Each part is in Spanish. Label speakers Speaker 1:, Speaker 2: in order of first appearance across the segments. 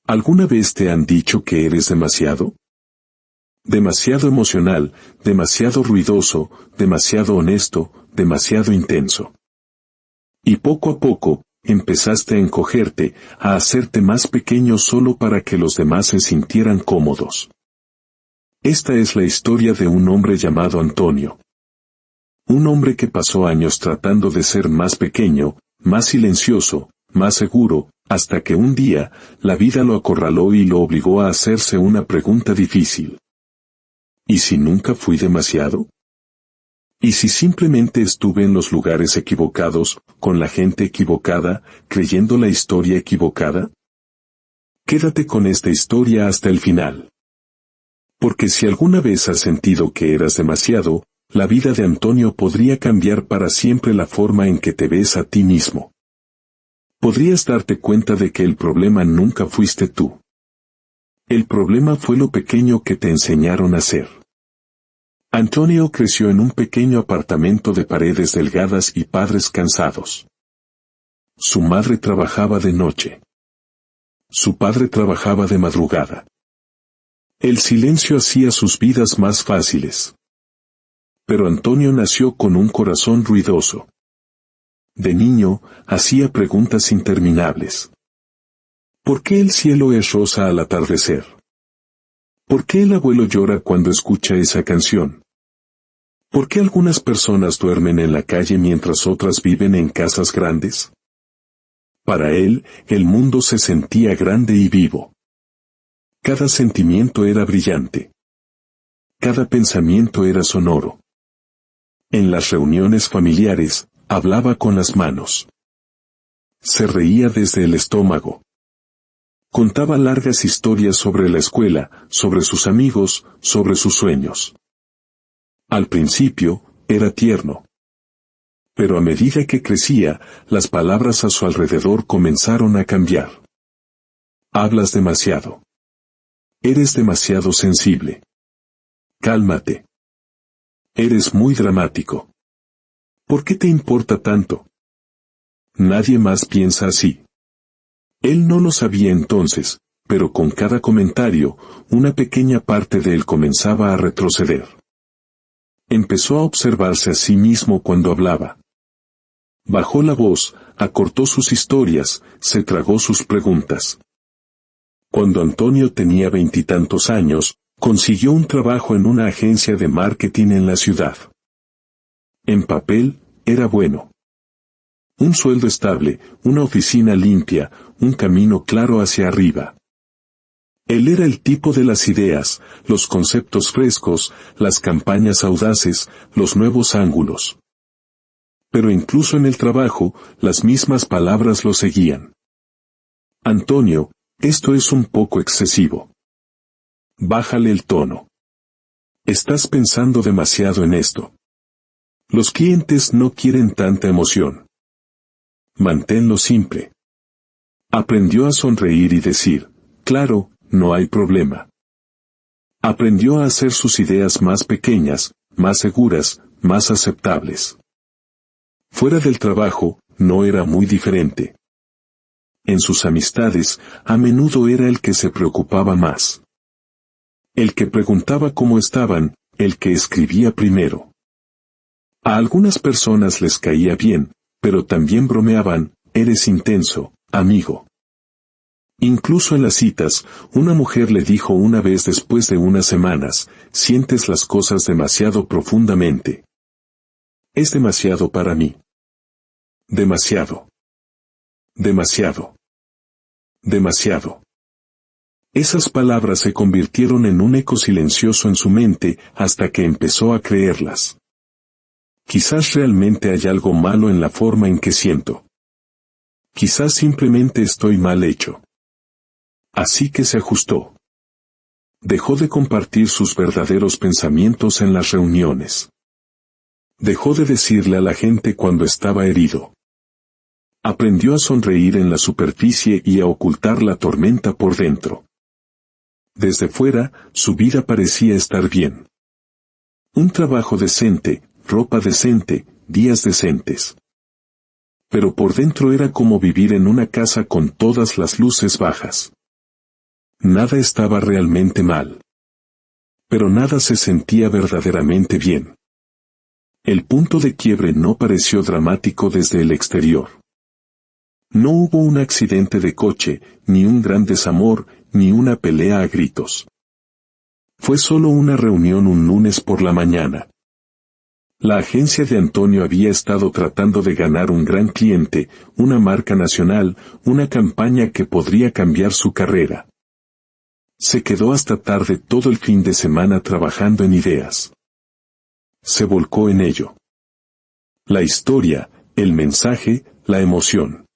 Speaker 1: ¿Alguna vez te han dicho que eres demasiado? Demasiado emocional, demasiado ruidoso, demasiado honesto, demasiado intenso. Y poco a poco, empezaste a encogerte, a hacerte más pequeño solo para que los demás se sintieran cómodos. Esta es la historia de un hombre llamado Antonio. Un hombre que pasó años tratando de ser más pequeño, más silencioso, más seguro, hasta que un día, la vida lo acorraló y lo obligó a hacerse una pregunta difícil. ¿Y si nunca fui demasiado? ¿Y si simplemente estuve en los lugares equivocados, con la gente equivocada, creyendo la historia equivocada? Quédate con esta historia hasta el final. Porque si alguna vez has sentido que eras demasiado, la vida de Antonio podría cambiar para siempre la forma en que te ves a ti mismo. Podrías darte cuenta de que el problema nunca fuiste tú. El problema fue lo pequeño que te enseñaron a ser. Antonio creció en un pequeño apartamento de paredes delgadas y padres cansados. Su madre trabajaba de noche. Su padre trabajaba de madrugada. El silencio hacía sus vidas más fáciles. Pero Antonio nació con un corazón ruidoso. De niño, hacía preguntas interminables. ¿Por qué el cielo es rosa al atardecer? ¿Por qué el abuelo llora cuando escucha esa canción? ¿Por qué algunas personas duermen en la calle mientras otras viven en casas grandes? Para él, el mundo se sentía grande y vivo. Cada sentimiento era brillante. Cada pensamiento era sonoro. En las reuniones familiares, hablaba con las manos. Se reía desde el estómago. Contaba largas historias sobre la escuela, sobre sus amigos, sobre sus sueños. Al principio, era tierno. Pero a medida que crecía, las palabras a su alrededor comenzaron a cambiar. Hablas demasiado. Eres demasiado sensible. Cálmate. Eres muy dramático. ¿Por qué te importa tanto? Nadie más piensa así. Él no lo sabía entonces, pero con cada comentario, una pequeña parte de él comenzaba a retroceder. Empezó a observarse a sí mismo cuando hablaba. Bajó la voz, acortó sus historias, se tragó sus preguntas. Cuando Antonio tenía 20 y tantos años, consiguió un trabajo en una agencia de marketing en la ciudad. En papel, era bueno. Un sueldo estable, una oficina limpia, un camino claro hacia arriba. Él era el tipo de las ideas, los conceptos frescos, las campañas audaces, los nuevos ángulos. Pero incluso en el trabajo, las mismas palabras lo seguían. Antonio, esto es un poco excesivo. Bájale el tono. Estás pensando demasiado en esto. Los clientes no quieren tanta emoción. Manténlo simple. Aprendió a sonreír y decir, claro, no hay problema. Aprendió a hacer sus ideas más pequeñas, más seguras, más aceptables. Fuera del trabajo, no era muy diferente. En sus amistades, a menudo era el que se preocupaba más. El que preguntaba cómo estaban, el que escribía primero. A algunas personas les caía bien, pero también bromeaban, eres intenso, amigo. Incluso en las citas, una mujer le dijo una vez después de unas semanas, sientes las cosas demasiado profundamente. Es demasiado para mí. Demasiado. Demasiado. Demasiado. Esas palabras se convirtieron en un eco silencioso en su mente hasta que empezó a creerlas. Quizás realmente hay algo malo en la forma en que siento. Quizás simplemente estoy mal hecho. Así que se ajustó. Dejó de compartir sus verdaderos pensamientos en las reuniones. Dejó de decirle a la gente cuando estaba herido. Aprendió a sonreír en la superficie y a ocultar la tormenta por dentro. Desde fuera, su vida parecía estar bien. Un trabajo decente, ropa decente, días decentes. Pero por dentro era como vivir en una casa con todas las luces bajas. Nada estaba realmente mal. Pero nada se sentía verdaderamente bien. El punto de quiebre no pareció dramático desde el exterior. No hubo un accidente de coche, ni un gran desamor, ni una pelea a gritos. Fue solo una reunión un lunes por la mañana. La agencia de Antonio había estado tratando de ganar un gran cliente, una marca nacional, una campaña que podría cambiar su carrera. Se quedó hasta tarde todo el fin de semana trabajando en ideas. Se volcó en ello. La historia, el mensaje, la emoción.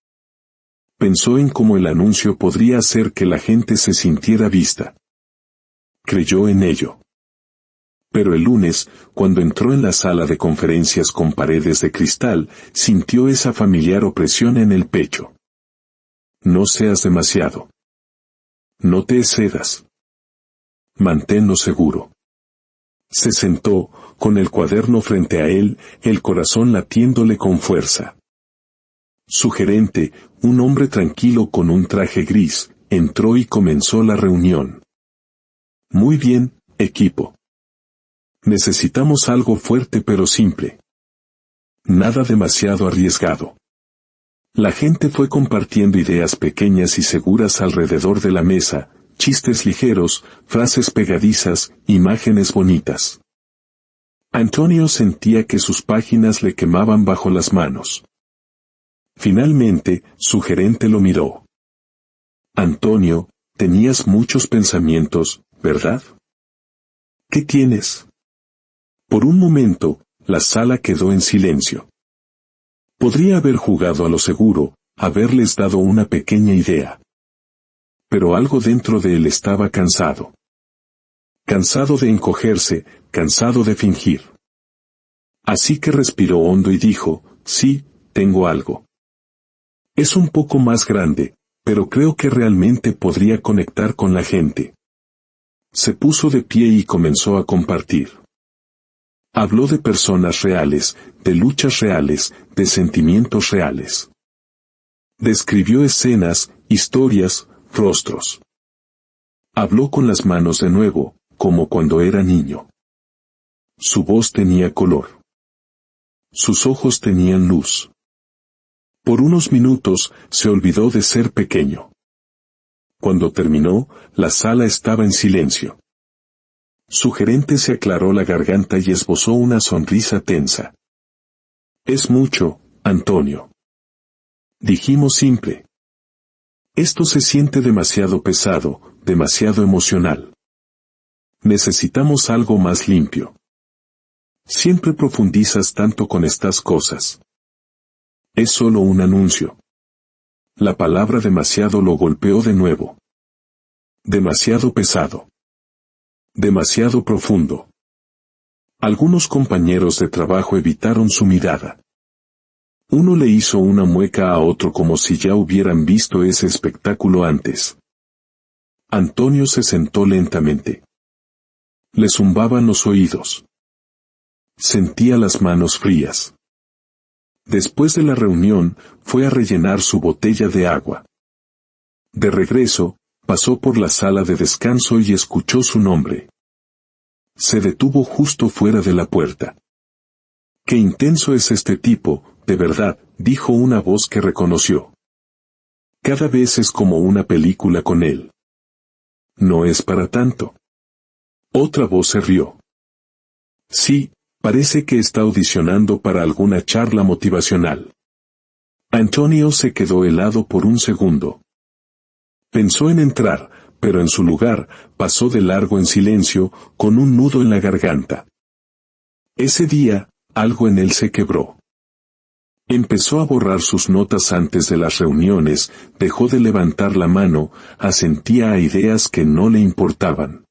Speaker 1: Pensó en cómo el anuncio podría hacer que la gente se sintiera vista. Creyó en ello. Pero el lunes, cuando entró en la sala de conferencias con paredes de cristal, sintió esa familiar opresión en el pecho. No seas demasiado. No te excedas. Manténlo seguro. Se sentó, con el cuaderno frente a él, el corazón latiéndole con fuerza. Su gerente, un hombre tranquilo con un traje gris, entró y comenzó la reunión. Muy bien, equipo. Necesitamos algo fuerte pero simple. Nada demasiado arriesgado. La gente fue compartiendo ideas pequeñas y seguras alrededor de la mesa, chistes ligeros, frases pegadizas, imágenes bonitas. Antonio sentía que sus páginas le quemaban bajo las manos. Finalmente, su gerente lo miró. Antonio, tenías muchos pensamientos, ¿verdad? ¿Qué tienes? Por un momento, la sala quedó en silencio. Podría haber jugado a lo seguro, haberles dado una pequeña idea. Pero algo dentro de él estaba cansado. Cansado de encogerse, cansado de fingir. Así que respiró hondo y dijo, sí, tengo algo. Es un poco más grande, pero creo que realmente podría conectar con la gente. Se puso de pie y comenzó a compartir. Habló de personas reales, de luchas reales, de sentimientos reales. Describió escenas, historias, rostros. Habló con las manos de nuevo, como cuando era niño. Su voz tenía color. Sus ojos tenían luz. Por unos minutos, se olvidó de ser pequeño. Cuando terminó, la sala estaba en silencio. Su gerente se aclaró la garganta y esbozó una sonrisa tensa. Es mucho, Antonio. Dijimos simple. Esto se siente demasiado pesado, demasiado emocional. Necesitamos algo más limpio. Siempre profundizas tanto con estas cosas. Es solo un anuncio. La palabra demasiado lo golpeó de nuevo. Demasiado pesado. Demasiado profundo. Algunos compañeros de trabajo evitaron su mirada. Uno le hizo una mueca a otro como si ya hubieran visto ese espectáculo antes. Antonio se sentó lentamente. Le zumbaban los oídos. Sentía las manos frías. Después de la reunión, fue a rellenar su botella de agua. De regreso, pasó por la sala de descanso y escuchó su nombre. Se detuvo justo fuera de la puerta. «Qué intenso es este tipo, de verdad», dijo una voz que reconoció. «Cada vez es como una película con él». «No es para tanto». Otra voz se rió. «Sí, parece que está audicionando para alguna charla motivacional». Antonio se quedó helado por un segundo. Pensó en entrar, pero en su lugar, pasó de largo en silencio, con un nudo en la garganta. Ese día, algo en él se quebró. Empezó a borrar sus notas antes de las reuniones, dejó de levantar la mano, asentía a ideas que no le importaban.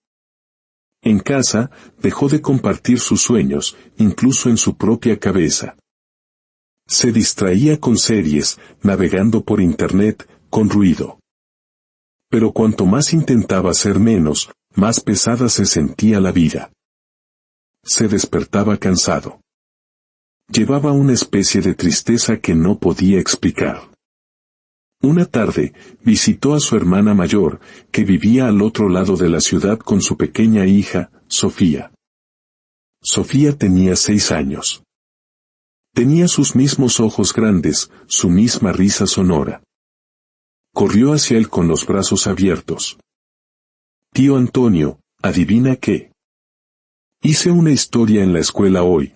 Speaker 1: En casa, dejó de compartir sus sueños, incluso en su propia cabeza. Se distraía con series, navegando por internet, con ruido. Pero cuanto más intentaba ser menos, más pesada se sentía la vida. Se despertaba cansado. Llevaba una especie de tristeza que no podía explicar. Una tarde, visitó a su hermana mayor, que vivía al otro lado de la ciudad con su pequeña hija, Sofía. Sofía tenía 6 años. Tenía sus mismos ojos grandes, su misma risa sonora. Corrió hacia él con los brazos abiertos. Tío Antonio, ¿adivina qué? Hice una historia en la escuela hoy.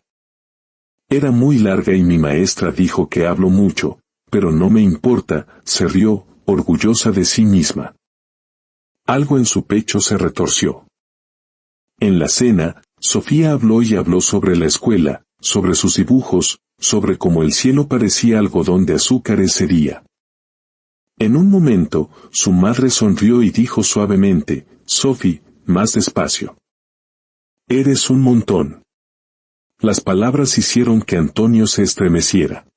Speaker 1: Era muy larga y mi maestra dijo que hablo mucho, pero no me importa, se rió, orgullosa de sí misma. Algo en su pecho se retorció. En la cena, Sofía habló y habló sobre la escuela, sobre sus dibujos, sobre cómo el cielo parecía algodón de azúcar ese día. En un momento, su madre sonrió y dijo suavemente, «Sophie, más despacio. Eres un montón». Las palabras hicieron que Antonio se estremeciera.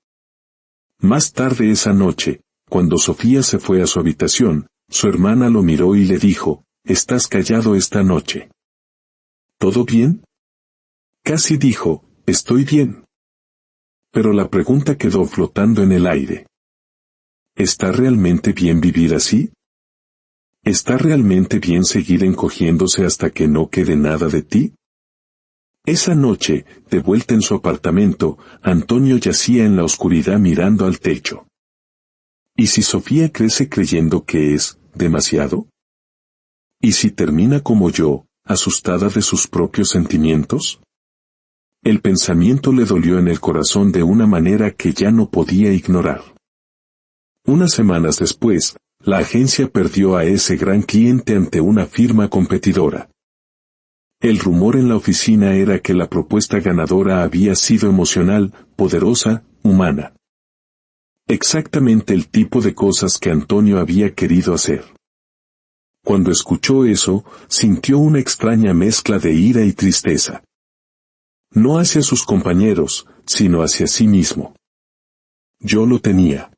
Speaker 1: Más tarde esa noche, cuando Sofía se fue a su habitación, su hermana lo miró y le dijo, «¿Estás callado esta noche? ¿Todo bien?» Casi dijo, «Estoy bien». Pero la pregunta quedó flotando en el aire. ¿Está realmente bien vivir así? ¿Está realmente bien seguir encogiéndose hasta que no quede nada de ti? Esa noche, de vuelta en su apartamento, Antonio yacía en la oscuridad mirando al techo. ¿Y si Sofía crece creyendo que es demasiado? ¿Y si termina como yo, asustada de sus propios sentimientos? El pensamiento le dolió en el corazón de una manera que ya no podía ignorar. Unas semanas después, la agencia perdió a ese gran cliente ante una firma competidora. El rumor en la oficina era que la propuesta ganadora había sido emocional, poderosa, humana. Exactamente el tipo de cosas que Antonio había querido hacer. Cuando escuchó eso, sintió una extraña mezcla de ira y tristeza. No hacia sus compañeros, sino hacia sí mismo. Yo lo tenía.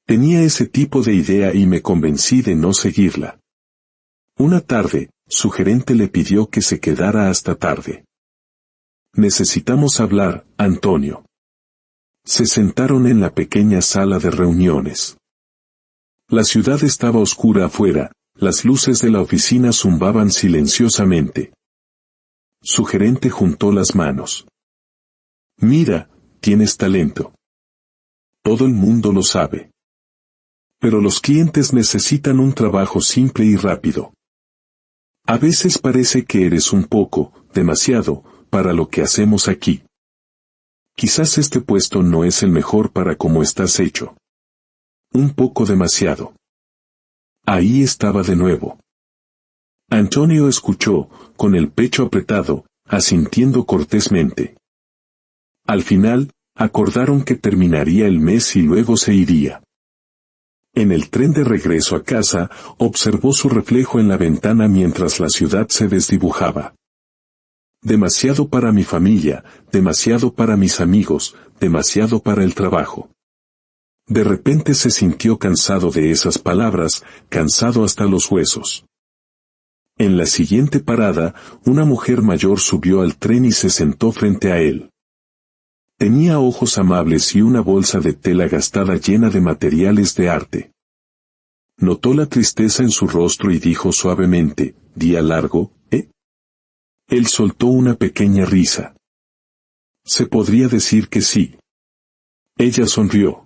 Speaker 1: Tenía ese tipo de idea y me convencí de no seguirla. Una tarde, su gerente le pidió que se quedara hasta tarde. Necesitamos hablar, Antonio. Se sentaron en la pequeña sala de reuniones. La ciudad estaba oscura afuera, las luces de la oficina zumbaban silenciosamente. Su gerente juntó las manos. Mira, tienes talento. Todo el mundo lo sabe. Pero los clientes necesitan un trabajo simple y rápido. A veces parece que eres un poco, demasiado, para lo que hacemos aquí. Quizás este puesto no es el mejor para cómo estás hecho. Un poco demasiado. Ahí estaba de nuevo. Antonio escuchó, con el pecho apretado, asintiendo cortésmente. Al final, acordaron que terminaría el mes y luego se iría. En el tren de regreso a casa, observó su reflejo en la ventana mientras la ciudad se desdibujaba. Demasiado para mi familia, demasiado para mis amigos, demasiado para el trabajo. De repente se sintió cansado de esas palabras, cansado hasta los huesos. En la siguiente parada, una mujer mayor subió al tren y se sentó frente a él. Tenía ojos amables y una bolsa de tela gastada llena de materiales de arte. Notó la tristeza en su rostro y dijo suavemente, «¿Día largo, eh?» Él soltó una pequeña risa. Se podría decir que sí. Ella sonrió.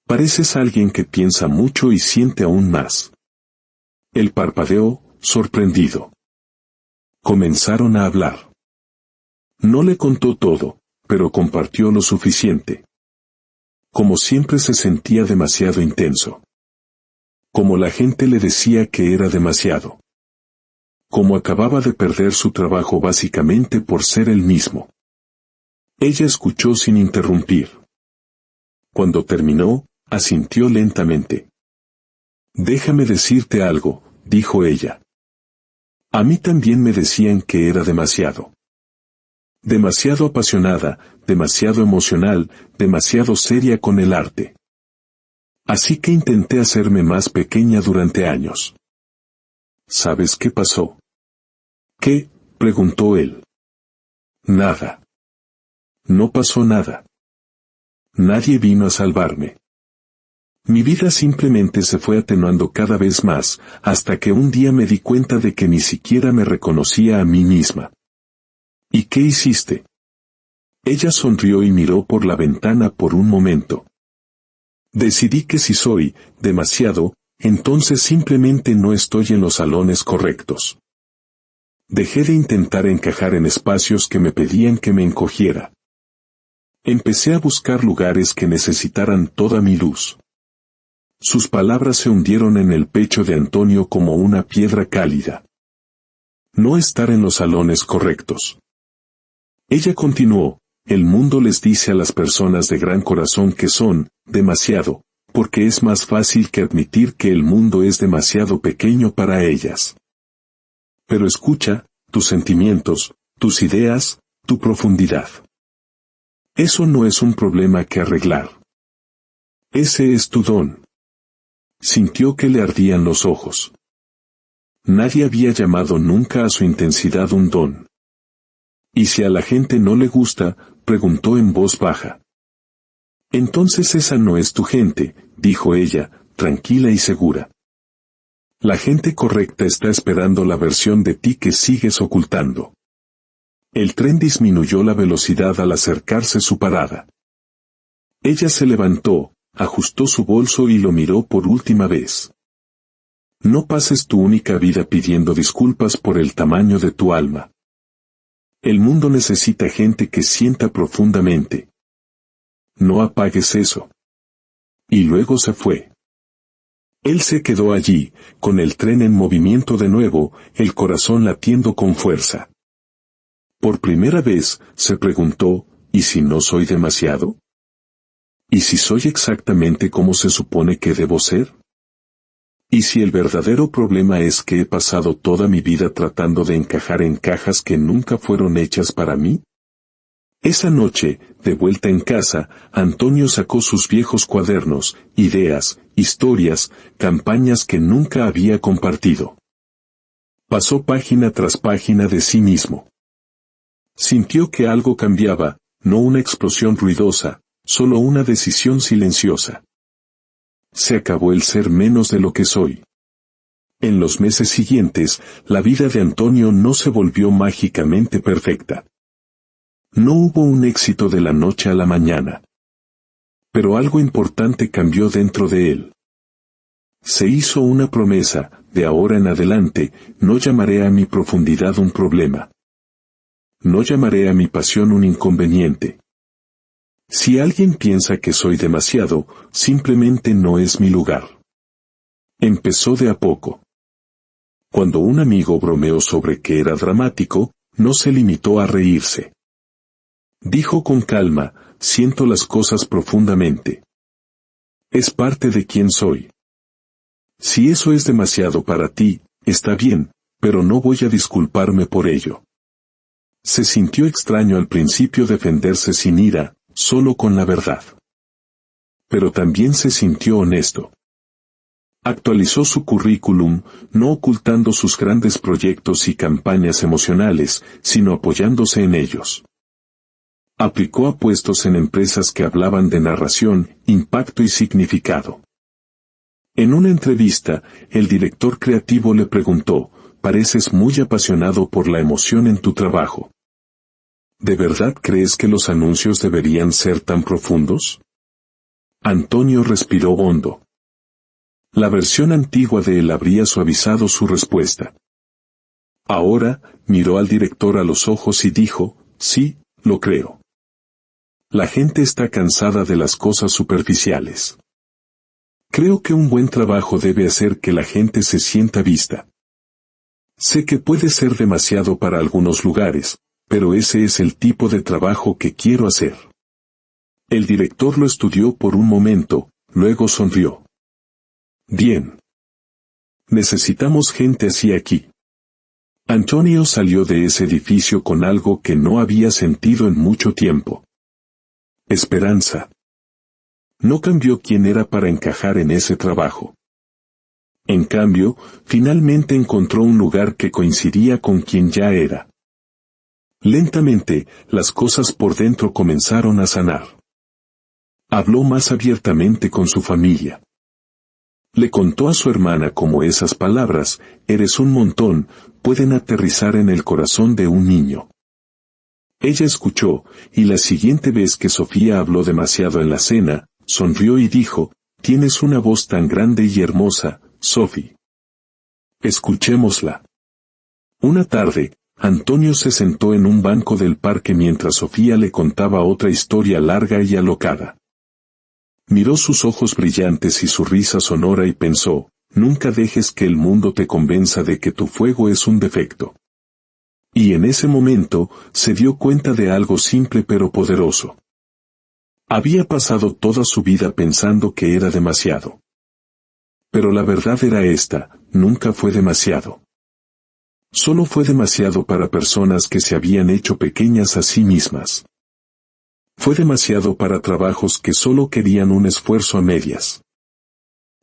Speaker 1: Pareces alguien que piensa mucho y siente aún más. Él parpadeó, sorprendido. Comenzaron a hablar. No le contó todo, pero compartió lo suficiente. Como siempre se sentía demasiado intenso. Como la gente le decía que era demasiado. Como acababa de perder su trabajo básicamente por ser él mismo. Ella escuchó sin interrumpir. Cuando terminó, asintió lentamente. «Déjame decirte algo», dijo ella. «A mí también me decían que era demasiado. Demasiado apasionada, demasiado emocional, demasiado seria con el arte. Así que intenté hacerme más pequeña durante años». ¿Sabes qué pasó? ¿Qué?, preguntó él. Nada. No pasó nada. Nadie vino a salvarme. Mi vida simplemente se fue atenuando cada vez más, hasta que un día me di cuenta de que ni siquiera me reconocía a mí misma. ¿Y qué hiciste? Ella sonrió y miró por la ventana por un momento. Decidí que si soy demasiado, entonces simplemente no estoy en los salones correctos. Dejé de intentar encajar en espacios que me pedían que me encogiera. Empecé a buscar lugares que necesitaran toda mi luz. Sus palabras se hundieron en el pecho de Antonio como una piedra cálida. No estar en los salones correctos. Ella continuó, el mundo les dice a las personas de gran corazón que son demasiado, porque es más fácil que admitir que el mundo es demasiado pequeño para ellas. Pero escucha, tus sentimientos, tus ideas, tu profundidad. Eso no es un problema que arreglar. Ese es tu don. Sintió que le ardían los ojos. Nadie había llamado nunca a su intensidad un don. ¿Y si a la gente no le gusta?, preguntó en voz baja. Entonces esa no es tu gente, dijo ella, tranquila y segura. La gente correcta está esperando la versión de ti que sigues ocultando. El tren disminuyó la velocidad al acercarse su parada. Ella se levantó, ajustó su bolso y lo miró por última vez. No pases tu única vida pidiendo disculpas por el tamaño de tu alma. El mundo necesita gente que sienta profundamente. No apagues eso. Y luego se fue. Él se quedó allí, con el tren en movimiento de nuevo, el corazón latiendo con fuerza. Por primera vez, se preguntó, ¿y si no soy demasiado? ¿Y si soy exactamente como se supone que debo ser? ¿Y si el verdadero problema es que he pasado toda mi vida tratando de encajar en cajas que nunca fueron hechas para mí? Esa noche, de vuelta en casa, Antonio sacó sus viejos cuadernos, ideas, historias, campañas que nunca había compartido. Pasó página tras página de sí mismo. Sintió que algo cambiaba, no una explosión ruidosa, solo una decisión silenciosa. Se acabó el ser menos de lo que soy. En los meses siguientes, la vida de Antonio no se volvió mágicamente perfecta. No hubo un éxito de la noche a la mañana. Pero algo importante cambió dentro de él. Se hizo una promesa, de ahora en adelante, no llamaré a mi profundidad un problema. No llamaré a mi pasión un inconveniente. Si alguien piensa que soy demasiado, simplemente no es mi lugar. Empezó de a poco. Cuando un amigo bromeó sobre que era dramático, no se limitó a reírse. Dijo con calma, siento las cosas profundamente. Es parte de quien soy. Si eso es demasiado para ti, está bien, pero no voy a disculparme por ello. Se sintió extraño al principio defenderse sin ira, solo con la verdad. Pero también se sintió honesto. Actualizó su currículum, no ocultando sus grandes proyectos y campañas emocionales, sino apoyándose en ellos. Aplicó a puestos en empresas que hablaban de narración, impacto y significado. En una entrevista, el director creativo le preguntó, «Pareces muy apasionado por la emoción en tu trabajo. ¿De verdad crees que los anuncios deberían ser tan profundos?» Antonio respiró hondo. La versión antigua de él habría suavizado su respuesta. Ahora, miró al director a los ojos y dijo, «Sí, lo creo. La gente está cansada de las cosas superficiales. Creo que un buen trabajo debe hacer que la gente se sienta vista. Sé que puede ser demasiado para algunos lugares, pero ese es el tipo de trabajo que quiero hacer». El director lo estudió por un momento, luego sonrió. «Bien. Necesitamos gente así aquí». Antonio salió de ese edificio con algo que no había sentido en mucho tiempo. Esperanza. No cambió quién era para encajar en ese trabajo. En cambio, finalmente encontró un lugar que coincidía con quien ya era. Lentamente, las cosas por dentro comenzaron a sanar. Habló más abiertamente con su familia. Le contó a su hermana cómo esas palabras, eres un montón, pueden aterrizar en el corazón de un niño. Ella escuchó, y la siguiente vez que Sofía habló demasiado en la cena, sonrió y dijo, tienes una voz tan grande y hermosa, Sophie. Escuchémosla. Una tarde, Antonio se sentó en un banco del parque mientras Sofía le contaba otra historia larga y alocada. Miró sus ojos brillantes y su risa sonora y pensó, nunca dejes que el mundo te convenza de que tu fuego es un defecto. Y en ese momento, se dio cuenta de algo simple pero poderoso. Había pasado toda su vida pensando que era demasiado. Pero la verdad era esta, nunca fue demasiado. Solo fue demasiado para personas que se habían hecho pequeñas a sí mismas. Fue demasiado para trabajos que solo querían un esfuerzo a medias.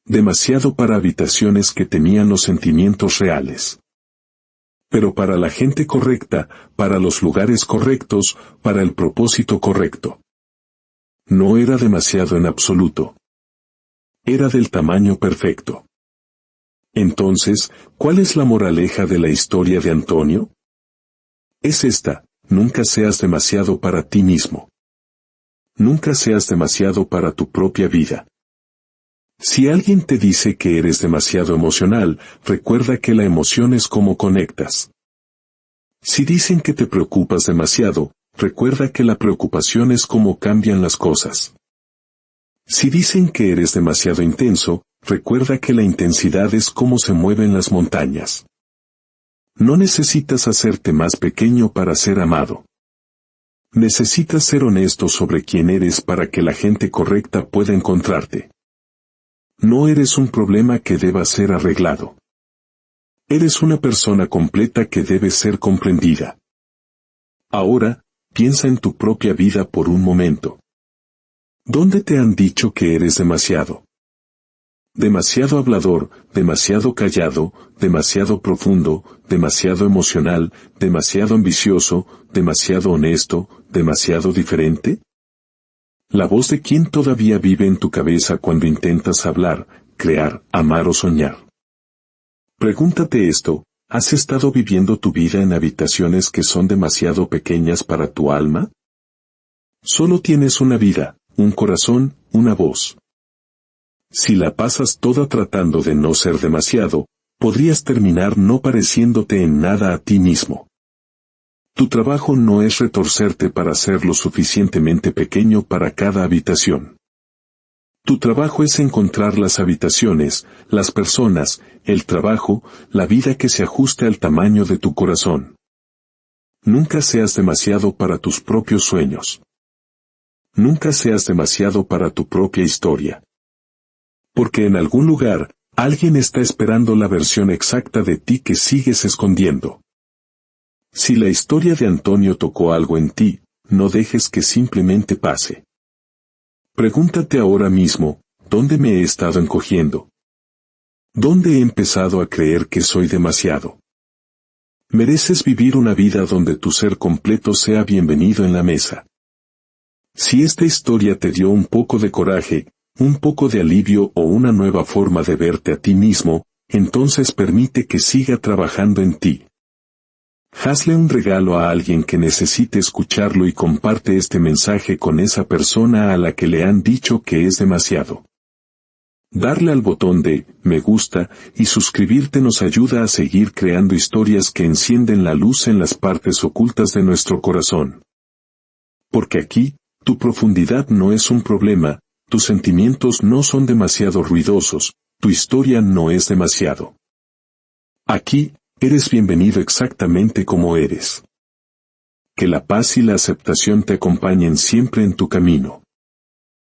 Speaker 1: Demasiado para habitaciones que tenían los sentimientos reales. Pero para la gente correcta, para los lugares correctos, para el propósito correcto. No era demasiado en absoluto. Era del tamaño perfecto. Entonces, ¿cuál es la moraleja de la historia de Antonio? Es esta, nunca seas demasiado para ti mismo. Nunca seas demasiado para tu propia vida. Si alguien te dice que eres demasiado emocional, recuerda que la emoción es como conectas. Si dicen que te preocupas demasiado, recuerda que la preocupación es como cambian las cosas. Si dicen que eres demasiado intenso, recuerda que la intensidad es como se mueven las montañas. No necesitas hacerte más pequeño para ser amado. Necesitas ser honesto sobre quién eres para que la gente correcta pueda encontrarte. No eres un problema que deba ser arreglado. Eres una persona completa que debe ser comprendida. Ahora, piensa en tu propia vida por un momento. ¿Dónde te han dicho que eres demasiado? Demasiado hablador, demasiado callado, demasiado profundo, demasiado emocional, demasiado ambicioso, demasiado honesto, demasiado diferente? La voz de quién todavía vive en tu cabeza cuando intentas hablar, crear, amar o soñar. Pregúntate esto, ¿has estado viviendo tu vida en habitaciones que son demasiado pequeñas para tu alma? Solo tienes una vida, un corazón, una voz. Si la pasas toda tratando de no ser demasiado, podrías terminar no pareciéndote en nada a ti mismo. Tu trabajo no es retorcerte para ser lo suficientemente pequeño para cada habitación. Tu trabajo es encontrar las habitaciones, las personas, el trabajo, la vida que se ajuste al tamaño de tu corazón. Nunca seas demasiado para tus propios sueños. Nunca seas demasiado para tu propia historia. Porque en algún lugar, alguien está esperando la versión exacta de ti que sigues escondiendo. Si la historia de Antonio tocó algo en ti, no dejes que simplemente pase. Pregúntate ahora mismo, ¿dónde me he estado encogiendo? ¿Dónde he empezado a creer que soy demasiado? Mereces vivir una vida donde tu ser completo sea bienvenido en la mesa. Si esta historia te dio un poco de coraje, un poco de alivio o una nueva forma de verte a ti mismo, entonces permite que siga trabajando en ti. Hazle un regalo a alguien que necesite escucharlo y comparte este mensaje con esa persona a la que le han dicho que es demasiado. Darle al botón de me gusta y suscribirte nos ayuda a seguir creando historias que encienden la luz en las partes ocultas de nuestro corazón. Porque aquí, tu profundidad no es un problema, tus sentimientos no son demasiado ruidosos, tu historia no es demasiado. Aquí, eres bienvenido exactamente como eres. Que la paz y la aceptación te acompañen siempre en tu camino.